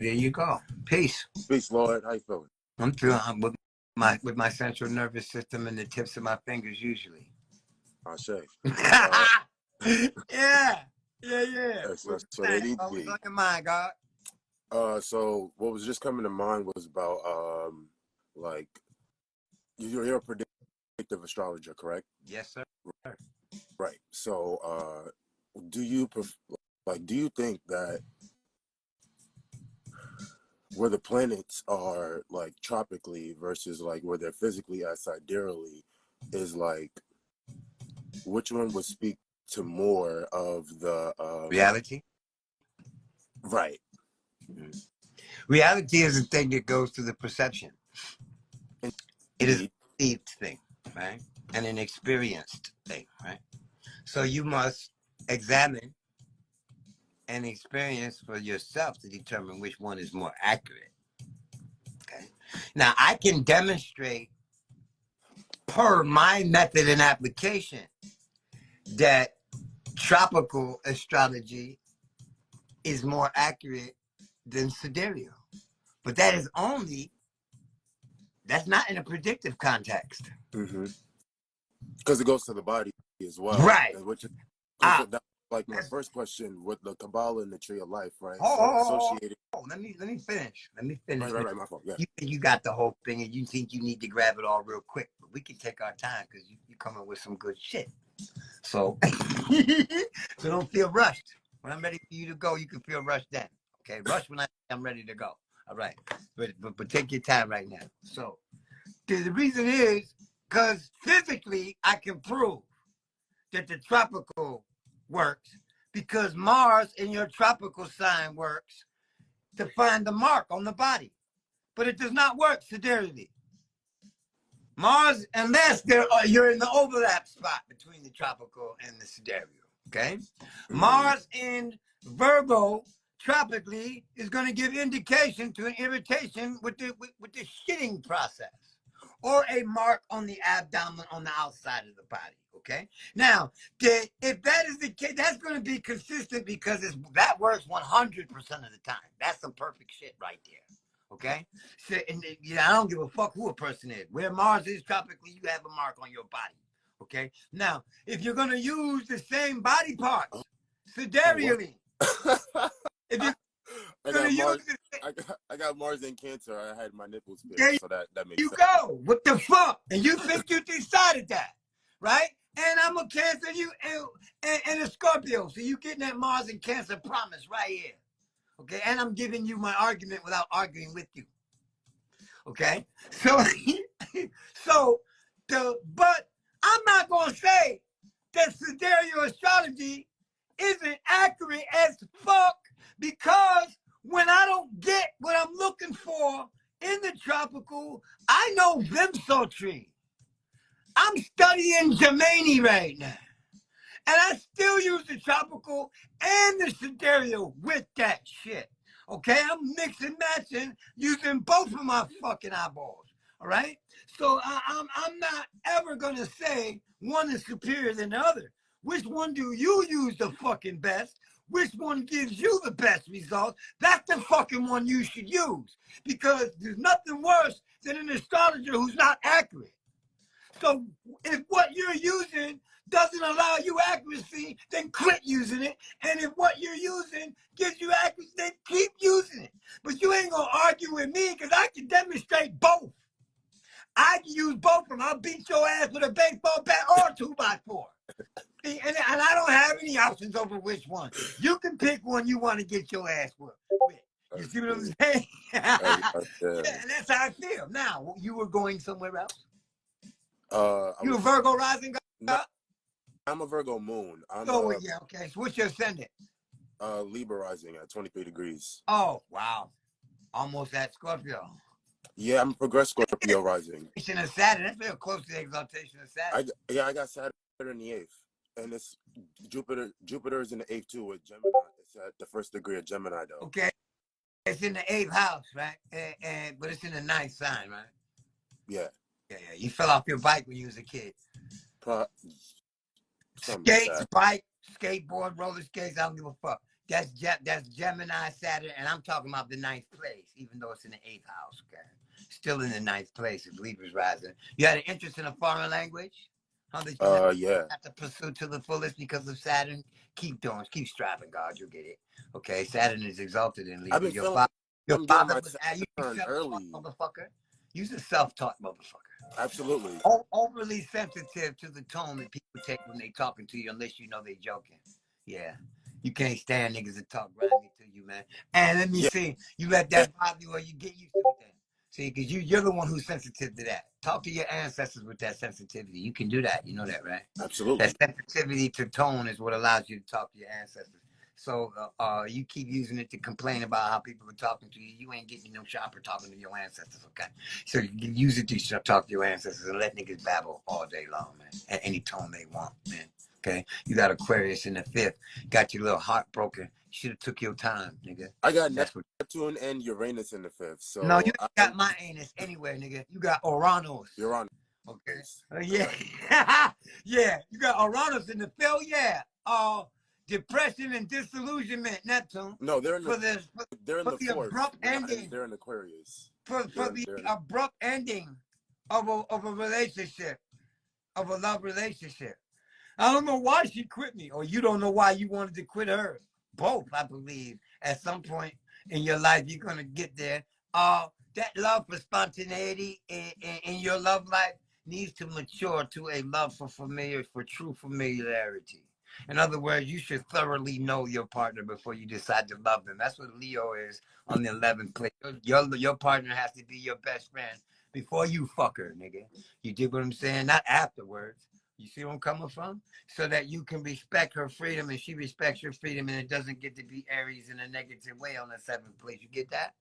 There you go. Peace. Peace, Lord. How you feeling? I'm feeling with my central nervous system and the tips of my fingers usually. I say. Yeah. What's So they need to what's be. on your mind, God? So what was just coming to mind was about like you're a predictive astrologer, correct? Yes, sir. Right. So do you do you think that where the planets are like tropically versus like where they're physically at sidereally is like which one would speak to more of the Reality? right. Reality is a thing that goes through the perception. It is a Indeed. perceived thing, right? And an experienced thing, right? So you must examine and experience for yourself to determine which one is more accurate. Okay. Now I can demonstrate per my method and application that tropical astrology is more accurate than sidereal. But that is only, that's not in a predictive context. Mm-hmm. Because it goes to the body as well, Right. which is Ah, that, like my first question with the Kabbalah and the Tree of Life, right? So oh, associated. let me finish. Let me finish. Right. My fault. Yeah. You got the whole thing, and you think you need to grab it all real quick, but we can take our time because you coming with some good shit. So, so don't feel rushed. When I'm ready for you to go, you can feel rushed then. Okay, rush when I'm ready to go. All right, but take your time right now. So the reason is because physically I can prove that the tropical works because Mars in your tropical sign works to find the mark on the body, but it does not work sidereally. Mars, unless you're in the overlap spot between the tropical and the sidereal. Okay, Mars in Virgo tropically is going to give indication to an irritation with the shitting process, or a mark on the abdomen on the outside of the body. Okay, now if that is the case, that's going to be consistent because that works 100% of the time. That's some perfect shit right there. Okay, so, and I don't give a fuck who a person is. Where Mars is tropically, you have a mark on your body. Okay, now if you're gonna use the same body parts sidereally, if you're gonna use I got Mars in Cancer. I had my nipples pierced, so that makes sense. You go. What the fuck? And you think you decided that, right? And I'm a Cancer, you and a Scorpio, so you getting that Mars and Cancer promise right here. Okay, and I'm giving you my argument without arguing with you. Okay, so but I'm not gonna say that sidereal astrology isn't accurate as fuck because when I don't get what I'm looking for in the tropical, I know Vimsotry. I'm studying Gemini right now. And I still use the tropical and the sidereal with that shit. Okay, I'm mixing, matching, using both of my fucking eyeballs. All right, so I'm not ever gonna say one is superior than the other. Which one do you use the fucking best? Which one gives you the best results? That's the fucking one you should use because there's nothing worse than an astrologer who's not accurate. So if what you're using doesn't allow you accuracy, then quit using it. And if what you're using gives you accuracy, then keep using it. But you ain't gonna argue with me because I can demonstrate both. I can use both of them. I'll beat your ass with a baseball bat or a 2x4. And I don't have any options over which one. You can pick one you want to get your ass with. You see what I'm saying? Yeah, and that's how I feel. Now, you were going somewhere else? You a Virgo rising God? No, I'm a Virgo moon. Yeah, okay. So what's your ascendant? Libra rising at 23 degrees. Oh, wow. Almost at Scorpio. Yeah, I'm a progressed Scorpio rising. Of Saturn. That's real close to the exaltation of Saturn. I got Saturn in the 8th. And it's Jupiter's in the 8th too with Gemini. It's at the 1st degree of Gemini though. Okay. It's in the 8th house, right? But it's in the 9th sign, right? Yeah. Yeah. You fell off your bike when you was a kid. Skates, bike, skateboard, roller skates, I don't give a fuck. That's Gemini, Saturn, and I'm talking about the ninth place, even though it's in the eighth house. Okay, still in the ninth place. It's Libra's rising. You had an interest in a foreign language, huh? That you Yeah. have to pursue to the fullest because of Saturn. Keep doing, keep striving, God, you'll get it. Okay, Saturn is exalted in I've Libra. been feeling Your I'm getting father my was you Saturn self-taught early. motherfucker. You's a self-taught motherfucker. Absolutely. Overly sensitive to the tone that people take when they talking to you, unless you know they joking. Yeah. You can't stand niggas that talk grimy to you, man. And let me Yeah. see, you let that bother you or you get used to it then. See, because you're the one who's sensitive to that. Talk to your ancestors with that sensitivity. You can do that. You know that, right? That Absolutely. sensitivity to tone is what allows you to talk to your ancestors. So you keep using it to complain about how people are talking to you. You ain't getting no sharper talking to your ancestors, okay? So you use it to talk to your ancestors and let niggas babble all day long, man. At any tone they want, man. Okay? You got Aquarius in the fifth. Got your little heart broken. You should have took your time, nigga. I got That's what. Neptune and Uranus in the fifth, No, you so ain't got my anus anywhere, nigga. You got Uranus. you're on. Okay. Correct. Yeah. Yeah. You got Uranus in the field. Yeah. Depression and disillusionment, Neptune. No, For they're in the the fourth. abrupt ending. They're in Aquarius. For the They're in, abrupt ending of a relationship, of a love relationship. I don't know why she quit me, or you don't know why you wanted to quit her. Both, I believe, at some point in your life, you're gonna get there. That love for spontaneity in your love life needs to mature to a love for true familiarity. In other words, you should thoroughly know your partner before you decide to love them. That's what Leo is on the 11th place. Your partner has to be your best friend before you fuck her, nigga. You dig what I'm saying? Not afterwards. You see where I'm coming from? So that you can respect her freedom and she respects your freedom, and it doesn't get to be Aries in a negative way on the 7th place. You get that?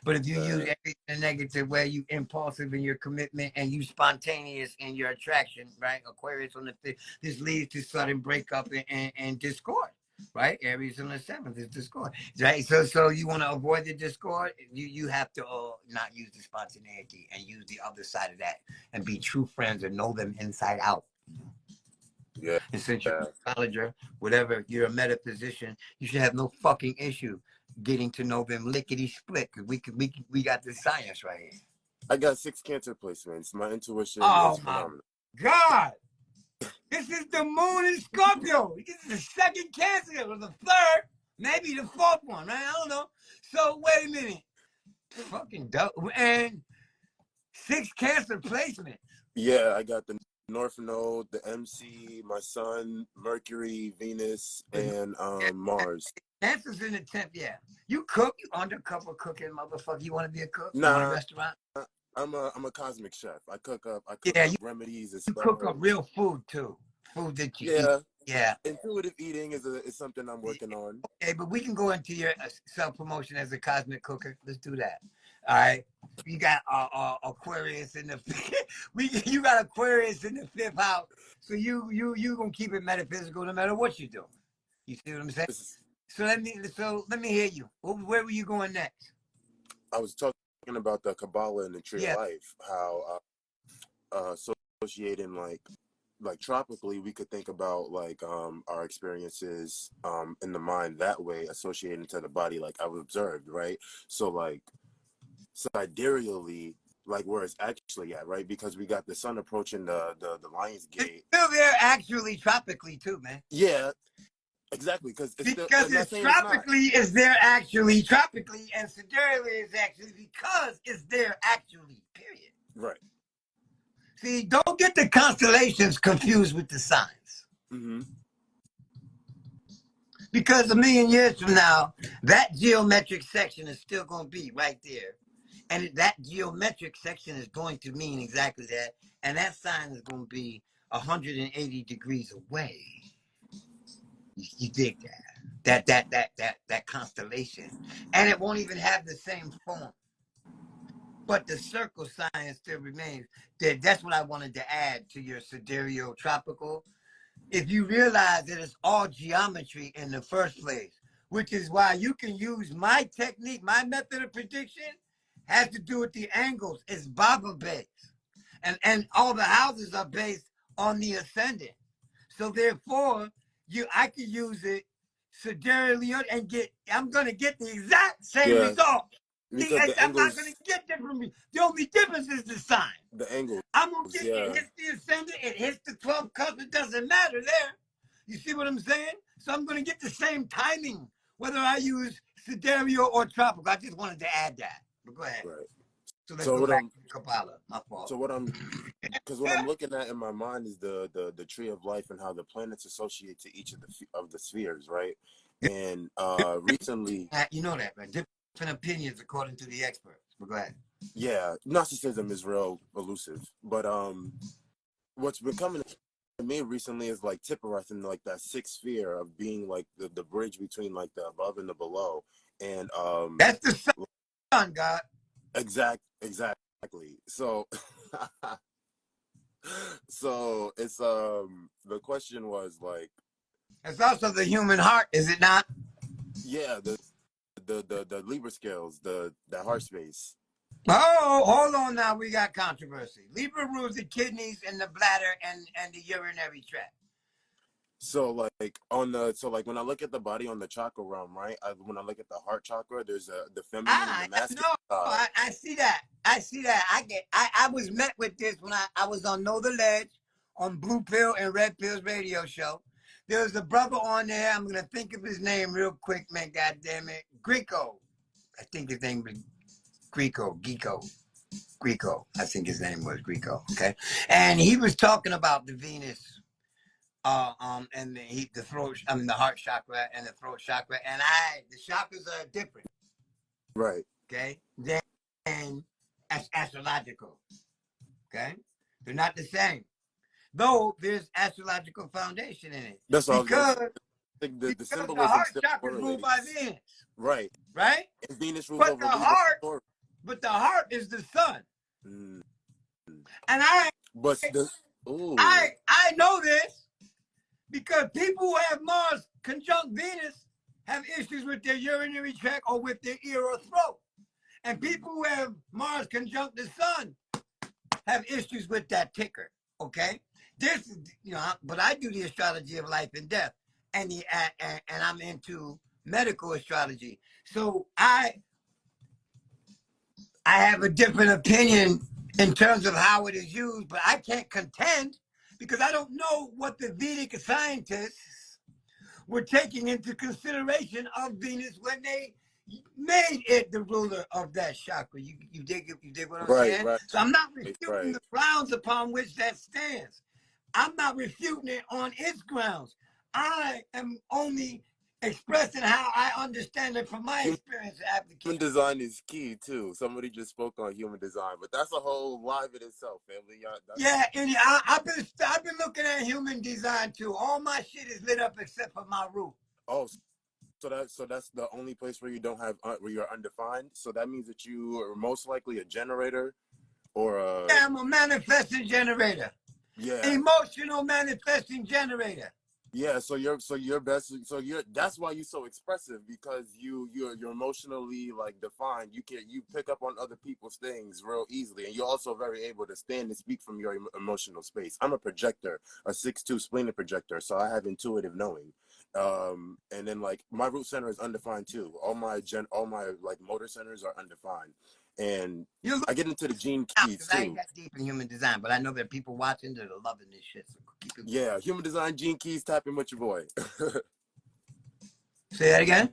But if you use Aries in a negative way, you impulsive in your commitment and you spontaneous in your attraction, right? Aquarius on the 5th. This leads to sudden breakup and discord. Right, Aries on the 7th is discord. Right, so you want to avoid the discord. You have to not use the spontaneity and use the other side of that and be true friends and know them inside out. yeah. And since you're an astrologer, whatever, you're a metaphysician, you should have no fucking issue getting to know them lickety split. Cause we got the science right here. I got 6 Cancer placements. My intuition is Oh my phenomenal. God. This is the moon in Scorpio. This is the second Cancer or the third, maybe the fourth one, right? I don't know. So wait a minute. Fucking dope. And 6 Cancer placements. Yeah, I got the North Node, the MC, my Sun, Mercury, Venus, and Mars. Cancer's in the 10th, yeah. You cook, you undercover cooking, motherfucker. You want to be a cook? You want a Nah, restaurant? I'm a cosmic chef. I cook up Yeah, remedies and you cook up spells. real food too. Food that you eat. Yeah, Yeah. intuitive eating is something I'm working on. Okay, but we can go into your self-promotion as a cosmic cooker. Let's do that. All right. You got Aquarius in the you got Aquarius in the 5th house. So you gonna keep it metaphysical no matter what you do. You see what I'm saying? This is, So let me hear you. Where were you going next? I was talking about the Kabbalah and the tree of Yeah. life, how associating like tropically we could think about like our experiences in the mind that way associating to the body like I've observed, right? So like sidereally, like where it's actually at, right? Because we got the sun approaching the Lion's It's Gate. still there actually tropically too, man. Yeah, exactly, because it's still, Because I'm not it's saying it's not. tropically is there actually tropically, and sidereally is actually because it's there actually, period. Right. See, don't get the constellations confused with the signs. Mm-hmm. Because a million years from now, that geometric section is still going to be right there. And that geometric section is going to mean exactly that. And that sign is going to be 180 degrees away. You dig that? That constellation. And it won't even have the same form. But the circle sign still remains. That's what I wanted to add to your sidereal tropical. If you realize that it's all geometry in the first place, which is why you can use my technique, my method of prediction has to do with the angles. It's Baba based. And all the houses are based on the ascendant. So therefore, I could use it sidereally and I'm gonna get the exact same Yeah, result. because the I'm not gonna angles, get different. The only difference is the sign. the angles, I'm gonna get it yeah, hits the ascendant, it hits the 12 cup, it doesn't matter there. You see what I'm saying? So I'm gonna get the same timing, whether I use sidereal or tropical. I just wanted to add that. But go ahead. right. So let's So go what back I'm, to Kabbalah. My fault. so what I'm, because what I'm looking at in my mind is the tree of life and how the planets associate to each of the spheres, right? And recently, You know that, right? Different opinions according to the experts. But go ahead. yeah, narcissism is real elusive. But what's been coming to me recently is like Tippereth and like that sixth sphere of being like the bridge between like the above and the below. And That's the sun, God. exactly. So so it's the question was like, It's also the human heart, is it not? yeah, the Libra scales, the heart space. Oh, hold on now. We got controversy. Libra rules the kidneys and the bladder and the urinary tract. So like on the so like when I look at the body on the chakra realm, right? When I look at the heart chakra, there's the feminine and the No, masculine side. I see that. I see that. I was met with this when I was on Know the Ledge on Blue Pill and Red Pill's radio show. There was a brother on there. I'm gonna think of his name real quick, man. God damn it, Greco. I think his name was Greco. I think his name was Greco. Okay, and he was talking about the Venus and the throat, the heart chakra and the throat chakra, and the chakras are different, Right. okay, than astrological, okay, they're not the same, though there's astrological foundation in it, That's all I was gonna say. because The the symbolism heart still chakra is ruled by correlates. Venus, Right. right? And Venus rules But over Libra and Taurus. the heart is the sun, Mm. and But the ooh. I know this because people who have Mars conjunct Venus have issues with their urinary tract or with their ear or throat. And people who have Mars conjunct the sun have issues with that ticker. Okay? This, but I do the astrology of life and death. And I'm into medical astrology. So I have a different opinion in terms of how it is used, but I can't contend because I don't know what the Vedic scientists were taking into consideration of Venus when they made it the ruler of that chakra. You dig what I'm Right, saying? right, So I'm not refuting right. the grounds upon which that stands. I'm not refuting it on its grounds. I am only expressing how I understand it from my experience and Human application. design is key too. Somebody just spoke on human design, but that's a whole live in itself, family. Yeah, and I've been looking at human design too. All my shit is lit up except for my roof. Oh, so that's the only place where you don't have where you're undefined. So that means that you are most likely a generator or a Yeah, I'm a manifesting generator. yeah. Emotional manifesting generator. Yeah, so you're best so you're that's why you're so expressive because you're emotionally like defined. You pick up on other people's things real easily, and you're also very able to stand and speak from your emotional space. I'm a projector, a 6'2" splenic projector, so I have intuitive knowing. And then like my root center is undefined too. All my like motor centers are undefined, and You look I get into the gene out keys because I ain't too. that deep in human design, but I know there are people watching that are loving this shit. So keep it going. Yeah, human design gene keys tapping with your boy. Say that again.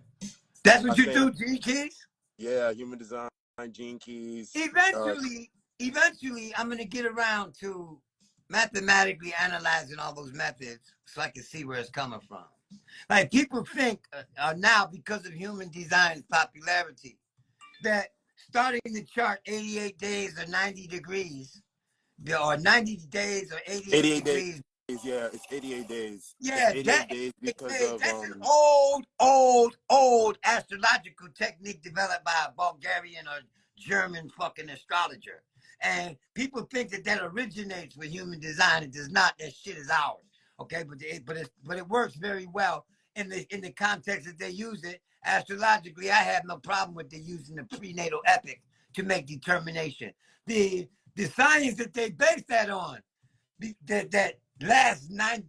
That's I what you say do, G Keys. yeah, human design, gene keys. Eventually, I'm gonna get around to mathematically analyzing all those methods so I can see where it's coming from. Like people think now because of human design's popularity that starting the chart 88 days or 90 degrees, or 90 days or 88 88 days. degrees. Yeah, it's 88 days. It's Yeah, 88 days because of that's an old astrological technique developed by a Bulgarian or German fucking astrologer. And people think that originates with human design. It does not. That shit is ours. Okay, but it works very well in the context that they use it. Astrologically, I have no problem with they using the prenatal epic to make determination. The science that they base that on, that last 9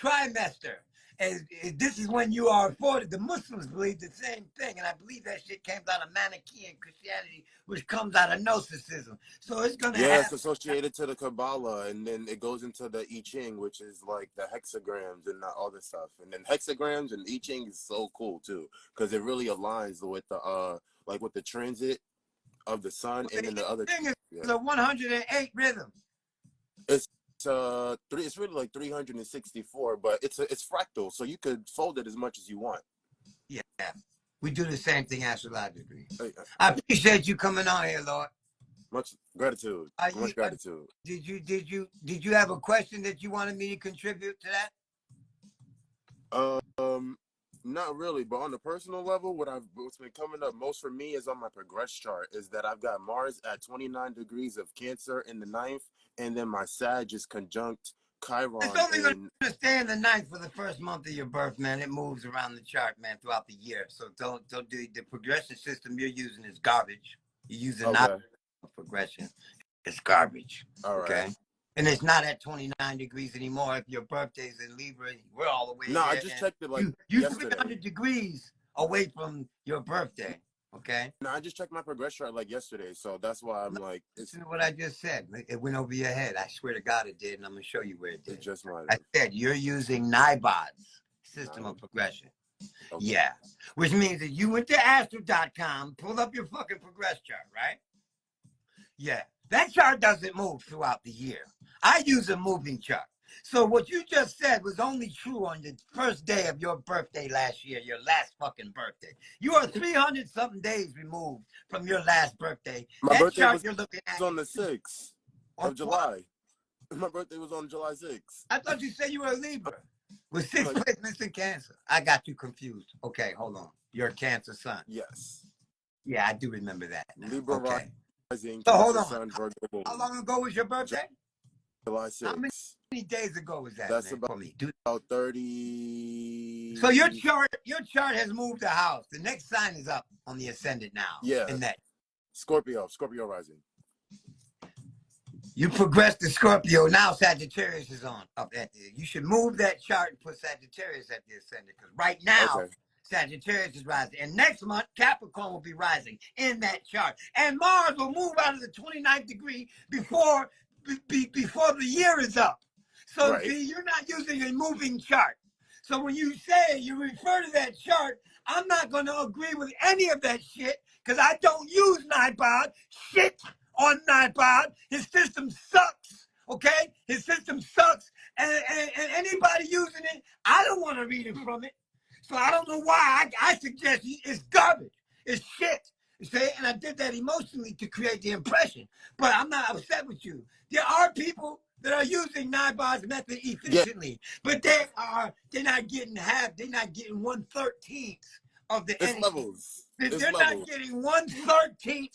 trimester this is when you are afforded. The Muslims believe the same thing, and I believe that shit came out of Manichaean Christianity, which comes out of Gnosticism. So it's gonna Yeah, it's have associated to the Kabbalah, and then it goes into the I Ching, which is like the hexagrams and all this stuff. And then hexagrams and I Ching is so cool too, because it really aligns with the like with the transit of the sun, and the then the other. thing is Yeah, a 108 rhythm. it's it's really like 364, but it's fractal, so you could fold it as much as you want. Yeah, we do the same thing astrologically. Hey, I appreciate you coming on here, Lord. much gratitude, much gratitude. Did you have a question that you wanted me to contribute to that? Not really, but on the personal level, what's been coming up most for me is on my progress chart is that I've got Mars at 29 degrees of Cancer in the ninth, and then my Sag is conjunct It's Chiron only going in. to stay in the ninth for the first month of your birth, man. It moves around the chart, man, throughout the year. So don't do the progression system you're using is garbage. You're using not Okay, progression. It's garbage. all right. Okay. And it's not at 29 degrees anymore. If your birthday's in Libra, we're all the way No, I there. just And checked it like you yesterday. 300 degrees away from your birthday. Okay. No, I just checked my progress chart like yesterday, so that's why I'm like, Listen to what I just said. It went over your head. I swear to God it did, and I'm going to show you where it it did. just might I have. said you're using NIBOD's system of progression. Okay. Yeah. Which means that you went to astro.com, pulled up your fucking progress chart, right? Yeah. That chart doesn't move throughout the year. I use a moving chart. So what you just said was only true on the first day of your birthday last year, your last fucking birthday. You are 300 something days removed from your last birthday. My That birthday chart was you're looking at on the 6th of July. My birthday was on July 6th. I thought you said you were a Libra with 6 Like, placements in Cancer. I got you confused. Okay, hold on. You're a Cancer sun. yes. Yeah, I do remember that now. Libra Okay. rising, So hold Cancer on. sun, Virgo moon. How long ago was your birthday? July How 6th. many days ago was that, That's man, for me? about 30. So your chart has moved a house. The next sign is up on the ascendant now. Yeah. In that Scorpio rising. you progress to Scorpio. Now Sagittarius is on up at the. You should move that chart and put Sagittarius at the ascendant because right now Okay. Sagittarius is rising. And next month, Capricorn will be rising in that chart. And Mars will move out of the 29th degree before the year is up. So Right. see, you're not using a moving chart. So when you say you refer to that chart, I'm not going to agree with any of that shit because I don't use Nightbot. Shit on Nightbot. His system sucks. Okay? His system sucks. And anybody using it, I don't want to read it from it. So I don't know why I suggest it's garbage. It's shit. You see? And I did that emotionally to create the impression. But I'm not upset with you. There are people that are using Nibod's method efficiently, but they're not getting half, they're not getting 1/13 of the energy. Levels. They're not getting 1/13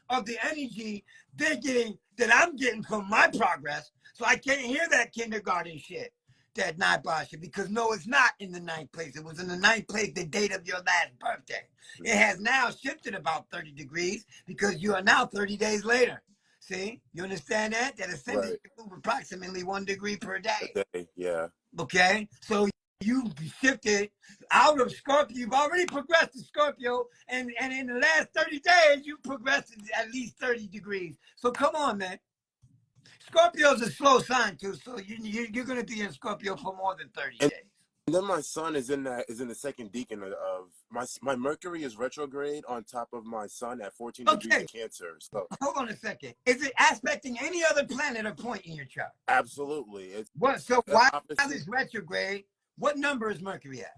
of the energy they're getting that I'm getting from my progress. So I can't hear that kindergarten shit. That Nibod shit, because no, it's not in the ninth place. It was in the ninth place the date of your last birthday. It has now shifted about 30 degrees because you are now 30 days later. See, you understand that? That ascendant can move approximately 1 degree per day. Yeah. Okay, so you shifted out of Scorpio. You've already progressed to Scorpio, and in the last 30 days, you progressed at least 30 degrees. So come on, man. Scorpio's a slow sign too, so you're going to be in Scorpio for more than 30 days. And then my sun is in the second decan of my Mercury is retrograde on top of my sun at 14 degrees Cancer. So hold on a second. Is it aspecting any other planet or point in your chart? Absolutely. It's so why opposite. this retrograde? What number is Mercury at?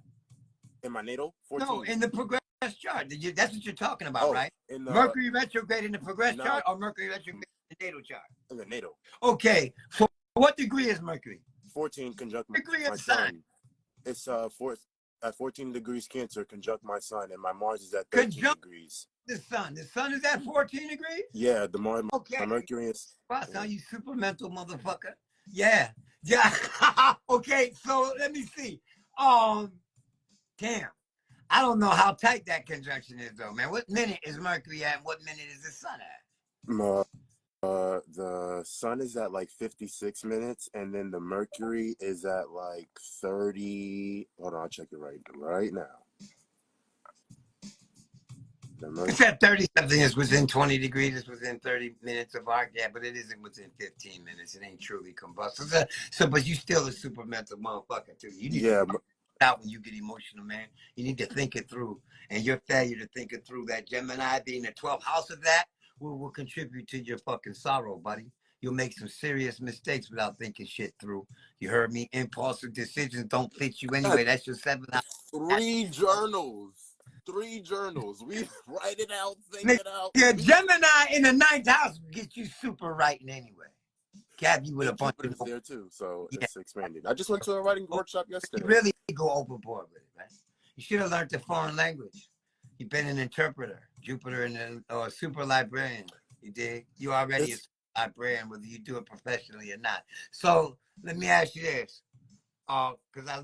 In my natal? 14. No, in the progress chart. That's what you're talking about, right? In the, Mercury retrograde in the progress chart or Mercury retrograde in the natal chart? In the natal. Okay. So what degree is Mercury? 14 conjunct Mercury my sun. It's at 14 degrees Cancer conjunct my sun, and my Mars is at 13 degrees. The sun. The sun is at 14 degrees? Yeah, my Mercury is. Wow, sound you super mental motherfucker. Yeah. Okay, so let me see. Damn. I don't know how tight that conjunction is though, man. What minute is Mercury at? What minute is the sun at? the sun is at like 56 minutes, and then the Mercury is at like 30. Hold on, I'll check it right now. It's at 30 something. It's within 20 degrees. It's within 30 minutes of our gap, but it isn't within 15 minutes. It ain't truly combustible. So, but you still a super mental motherfucker too. You need Yeah, to out when you get emotional, man. You need to think it through, and your failure to think it through, that Gemini being the 12th house of that, will contribute to your fucking sorrow, buddy. You'll make some serious mistakes without thinking shit through. You heard me? Impulsive decisions don't fit you anyway. That's your 7th house. three journals. Three journals. We write it out, think it out. Your Gemini in the 9th house will get you super writing anyway. Cap you with a And bunch Jupiter's of there too, so yeah. it's expanding. I just went to a writing workshop You yesterday. really go overboard with it, man. You should have learned the foreign language. You've been an interpreter, Jupiter, or a super librarian. You did. You already a librarian, whether you do it professionally or not. So let me ask you this, because I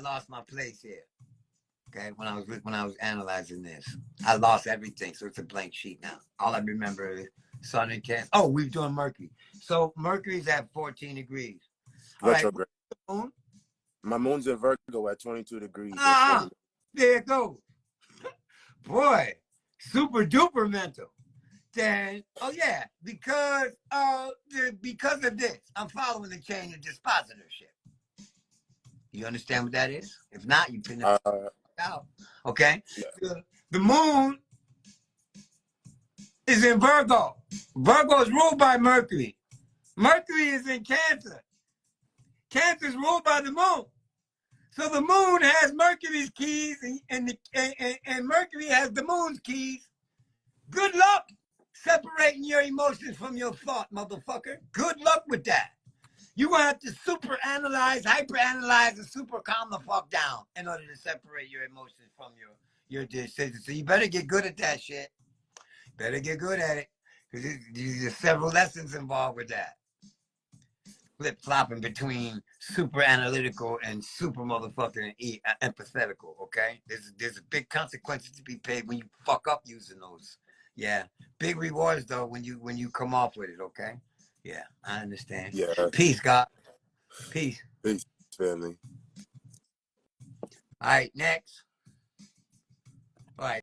lost my place here. Okay, when I was analyzing this, I lost everything, so it's a blank sheet now. All I remember is Sun and Cancer. Oh, we're doing Mercury. So Mercury's at 14 degrees. All right. Retrograde. Moon? My moon's in Virgo at 22 degrees. There it goes. Boy, super duper mental. Then, oh yeah, because of this, I'm following the chain of dispositorship. You understand what that is? If not, you can out. Okay. Yeah. The moon is in Virgo. Virgo is ruled by Mercury. Mercury is in Cancer. Cancer is ruled by the moon. So the moon has Mercury's keys, and Mercury has the moon's keys. Good luck separating your emotions from your thought, motherfucker. Good luck with that. You're going to have to super analyze, hyper analyze, and super calm the fuck down in order to separate your emotions from your decisions. So you better get good at that shit. Better get good at it, because there's several lessons involved with that. Flip-flopping between super analytical and super motherfucking empathetical, okay? There's a big consequences to be paid when you fuck up using those. Yeah. Big rewards though when you come off with it, okay? Yeah, I understand. Yeah. Peace, God. Peace. Peace, family. All right, next.